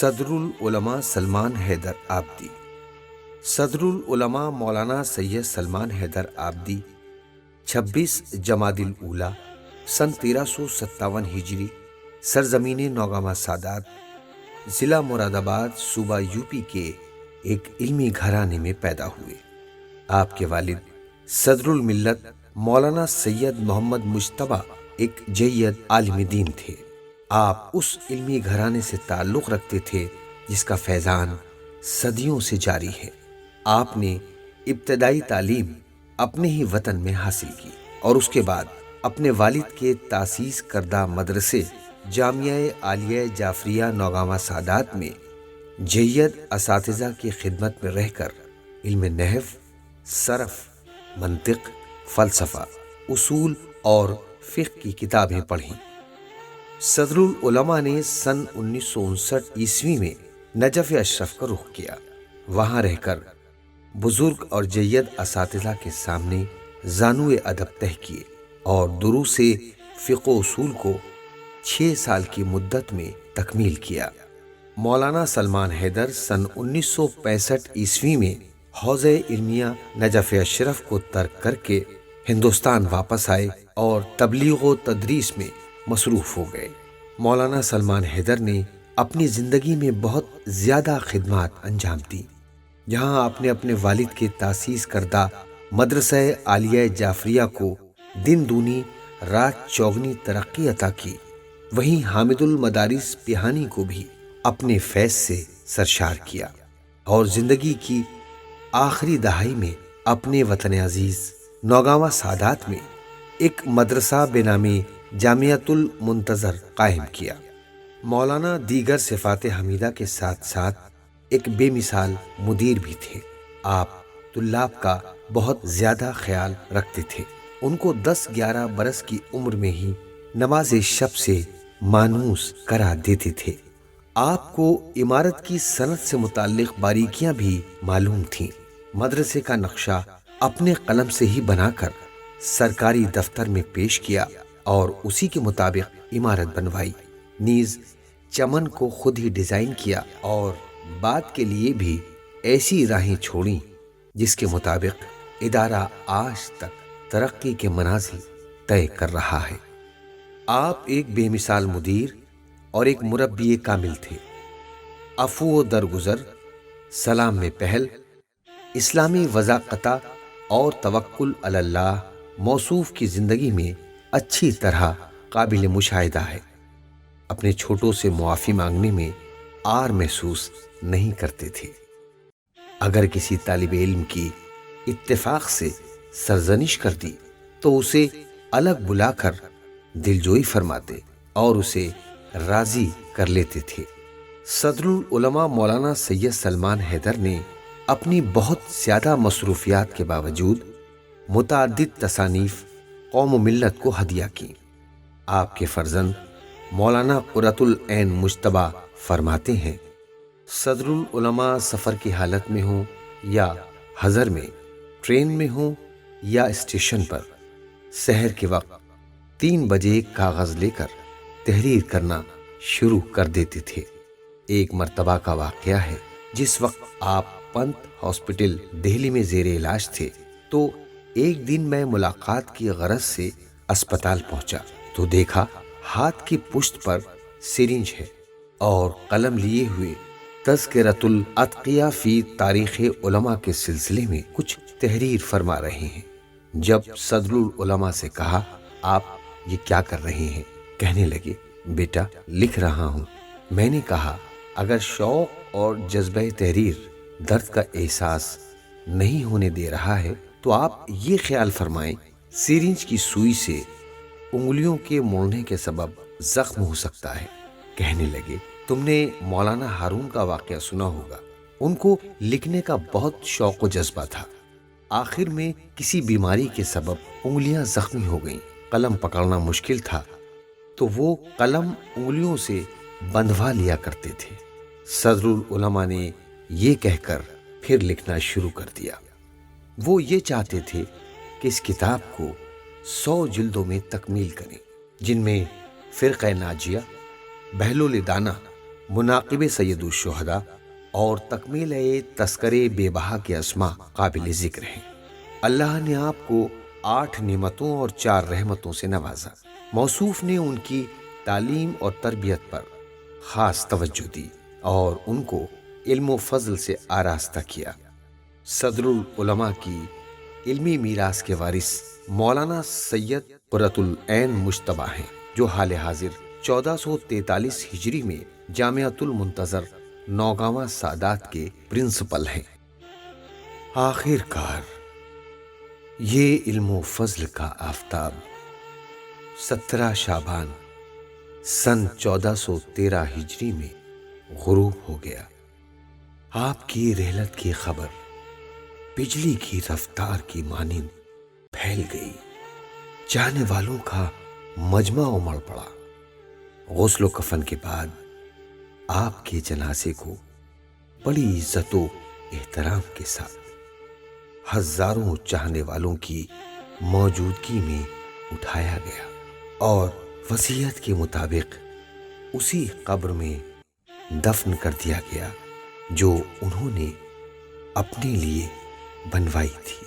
صدرالعلماء سلمان حیدر آبدی۔ صدرالعلماء مولانا سید سلمان حیدر آبدی 26 جمادی الاولیٰ سن 1357 ہجری سرزمین نوگاما سادات ضلع مراد آباد صوبہ یوپی کے ایک علمی گھرانے میں پیدا ہوئے۔ آپ کے والد صدر الملت مولانا سید محمد مجتبیٰ ایک جید عالم دین تھے۔ آپ اس علمی گھرانے سے تعلق رکھتے تھے جس کا فیضان صدیوں سے جاری ہے۔ آپ نے ابتدائی تعلیم اپنے ہی وطن میں حاصل کی اور اس کے بعد اپنے والد کے تاسیس کردہ مدرسے جامعہ عالیہ جعفریہ نوگاما سادات میں جید اساتذہ کی خدمت میں رہ کر علم نحو، صرف، منطق، فلسفہ، اصول اور فقہ کی کتابیں پڑھیں۔ صدرالعلماء نے سن 1959 عیسوی میں نجف اشرف کا رخ کیا۔ وہاں رہ کر بزرگ اور جید اساتذہ کے سامنے زانوئے ادب طے کیے اور دروس فقہ و اصول کو 6 سال کی مدت میں تکمیل کیا۔ مولانا سلمان حیدر سن 1965 عیسوی میں حوزہ علمیہ نجف اشرف کو ترک کر کے ہندوستان واپس آئے اور تبلیغ و تدریس میں مصروف ہو گئے۔ مولانا سلمان حیدر نے اپنی زندگی میں بہت زیادہ خدمات انجام دی۔ جہاں آپ نے اپنے والد کے تاسیس کردہ مدرسہ عالیہ جعفریہ کو دن دونی رات چوگنی ترقی عطا کی، وہیں حامد المدارس پیہانی کو بھی اپنے فیض سے سرشار کیا اور زندگی کی آخری دہائی میں اپنے وطن عزیز نوگاما سادات میں ایک مدرسہ بے نامی جامعۃ المنتظر قائم کیا۔ مولانا دیگر صفات حمیدہ کے ساتھ ساتھ ایک بے مثال مدیر بھی تھے۔ آپ طلاب کا بہت زیادہ خیال رکھتے تھے۔ ان کو 10-11 برس کی عمر میں ہی نماز شب سے مانوس کرا دیتے تھے۔ آپ کو عمارت کی صنعت سے متعلق باریکیاں بھی معلوم تھیں۔ مدرسے کا نقشہ اپنے قلم سے ہی بنا کر سرکاری دفتر میں پیش کیا اور اسی کے مطابق عمارت بنوائی۔ نیز چمن کو خود ہی ڈیزائن کیا اور بعد کے لیے بھی ایسی راہیں چھوڑیں جس کے مطابق ادارہ آج تک ترقی کے منازل طے کر رہا ہے۔ آپ ایک بے مثال مدیر اور ایک مربی کامل تھے۔ عفو و درگزر، سلام میں پہل، اسلامی وضاقتہ اور توکل علی اللہ موصوف کی زندگی میں اچھی طرح قابل مشاہدہ ہے۔ اپنے چھوٹوں سے معافی مانگنے میں عار محسوس نہیں کرتے تھے۔ اگر کسی طالب علم کی اتفاق سے سرزنش کر دی تو اسے الگ بلا کر دلجوئی فرماتے اور اسے راضی کر لیتے تھے۔ صدرالعلماء مولانا سید سلمان حیدر نے اپنی بہت زیادہ مصروفیات کے باوجود متعدد تصانیف قوم و ملت کو ہدیہ کی۔ آپ کے فرزند مولانا قرۃ العین مجتبیٰ فرماتے ہیں، صدرالعلماء سفر کی حالت میں ہوں یا حضر میں، ٹرین میں ہوں یا اسٹیشن پر، سحر کے وقت 3 بجے کاغذ لے کر تحریر کرنا شروع کر دیتے تھے۔ ایک مرتبہ کا واقعہ ہے، جس وقت آپ پنت ہاسپٹل دہلی میں زیر علاج تھے تو ایک دن میں ملاقات کی غرض سے اسپتال پہنچا تو دیکھا ہاتھ کی پشت پر سرنج ہے اور قلم لیے ہوئے تذکرۃ الاتقیاء فی تاریخ علماء کے سلسلے میں کچھ تحریر فرما رہے ہیں۔ جب صدرالعلماء سے کہا، آپ یہ کیا کر رہے ہیں؟ کہنے لگے، بیٹا لکھ رہا ہوں۔ میں نے کہا، اگر شوق اور جذبہ تحریر درد کا احساس نہیں ہونے دے رہا ہے تو آپ یہ خیال فرمائیں سرنج کی سوئی سے انگلیوں کے موڑنے کے سبب زخم ہو سکتا ہے۔ کہنے لگے، تم نے مولانا ہارون کا واقعہ سنا ہوگا، ان کو لکھنے کا بہت شوق و جذبہ تھا۔ آخر میں کسی بیماری کے سبب انگلیاں زخمی ہو گئیں، قلم پکڑنا مشکل تھا تو وہ قلم انگلیوں سے بندھوا لیا کرتے تھے۔ صدرالعلماء نے یہ کہہ کر پھر لکھنا شروع کر دیا۔ وہ یہ چاہتے تھے کہ اس کتاب کو 100 جلدوں میں تکمیل کریں، جن میں فرقہ ناجیہ، بہلول دانہ، مناقب سید الشہداء اور تکمیل تذکر بے بہا کے اسما قابل ذکر ہیں۔ اللہ نے آپ کو 8 نعمتوں اور 4 رحمتوں سے نوازا۔ موصوف نے ان کی تعلیم اور تربیت پر خاص توجہ دی اور ان کو علم و فضل سے آراستہ کیا۔ صدر العلماء کی علمی میراث کے وارث مولانا سید قرۃ العین مجتبیٰ ہیں، جو حال حاضر 1443 ہجری میں جامعۃ المنتظر نوگاواں سادات کے پرنسپل ہیں۔ آخر کار یہ علم و فضل کا آفتاب 17 شعبان سن 1413 ہجری میں غروب ہو گیا۔ آپ کی رحلت کی خبر بجلی کی رفتار کی مانند پھیل گئی۔ چاہنے والوں کا مجمع امڑ پڑا۔ غسل و کفن کے بعد آپ کے جنازے کو بڑی عزت و احترام کے ساتھ ہزاروں چاہنے والوں کی موجودگی میں اٹھایا گیا اور وصیت کے مطابق اسی قبر میں دفن کر دیا گیا جو انہوں نے اپنے لیے بنوائی تھی۔